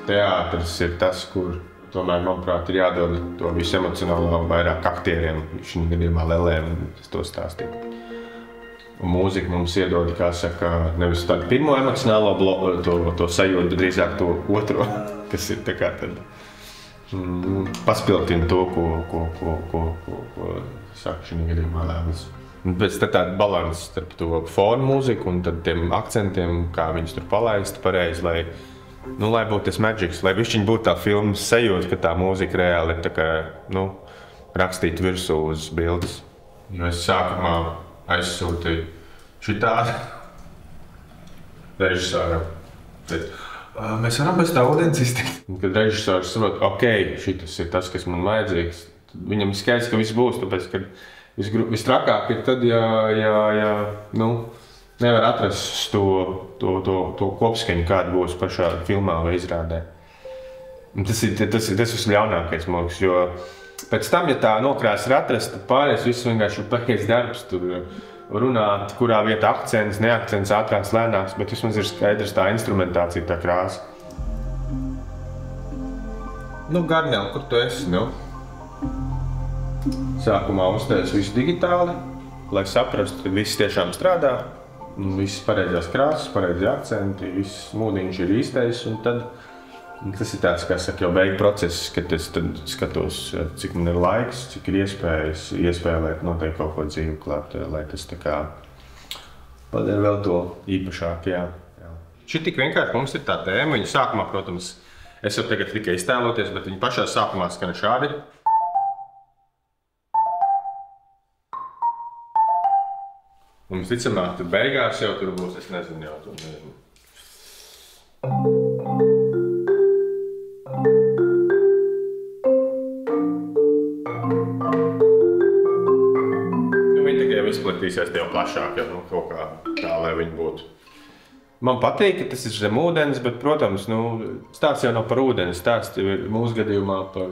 Teātris ir tas, kur tomēr, manuprāt, ir jādod to visu emocionālo vairāk aktieriem, šī gadījumā Lelēm, to stāstīt. Un mūzika mums iedod, kā saka, nevis tādu pirmo emocionālo to sajūtu, bet drīzāk to otro, kas ir tā kā tad paspilgtina to, ko saka šī gadījumā Lēlis. Pēc tāda balanss starp to fonu mūziku un tad tiem akcentiem, kā viņus tur palaist pareizi, lai būtu tas magics, lai višķiņ būtu tā filmas sajūta, ka tā mūzika reāli ir tā kā, rakstīta virsū uz bildes. Jo es sākumā aizsūtīju šitādu režisoram. Mēs varam bez tā ūdens iztikt. Kad režisors saprot, ok, šitas ir tas, kas man vajadzīgs, viņam ir skaidrs, ka viss būs, tāpēc, ka vistrakāk ir tad, ja nevar atrast to kopskaņu, kāda būs pašā filmā vai izrādē. Tas ir visļaunākais, man liekas, jo pēc tam, ja tā nokrāsa ir atrasta, pārējais viss vienkārši ir pēc darbs, tur runāt, kurā vietā akcents, neakcents, ātrāks, lēnāks, bet vismaz ir skaidrs tā instrumentācija, tā krāsa. Garnēl, kur tu esi, Sākumā uztais visu digitāli, lai saprastu, ka viss tiešām strādā. Visas pareizās krāsas, pareizie akcenti, viss mūdiņš ir īstais, un tad tas ir tāds, kā saka, jau beigu process, kad es tad skatos, cik man ir laiks, cik ir iespējas iespēlēt noteikti kaut ko dzīvu klāt, lai tas tā kā padara vēl to īpašāk, jā. Šī tik vienkārši mums ir tā tēma, viņa sākumā, protams, es jau tagad tikai iztēloties, bet viņa pašā sākumā skana šādi. Un visticamāk, tad beigās jau tur būs, es nezinu, jau tur nezinu. Viņi tikai jau izplatīsies jau plašāk, jau kaut kā tā, lai viņi būtu. Man patīk, ka tas ir zem ūdens, bet, protams, stāsts jau nav par ūdeni. Stāsts ir mūsu gadījumā par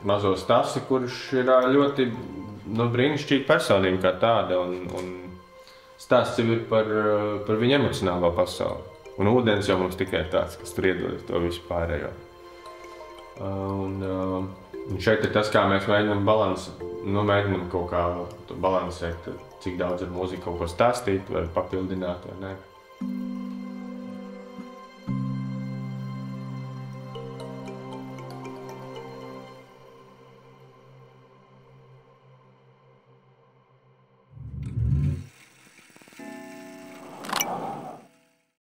mazo Stasi, kurš ir ļoti brīnišķīga personība kā tāda. Un stāsts jau ir par viņa emocionālo pasauli. Un ūdens jau mums tikai ir tāds, kas tur iedod to visu pārējo. Un šeit ir tas, kā mēs mēģinām kaut kā balansēt, cik daudz ar mūziku kaut ko stāstīt vai papildināt vai ne.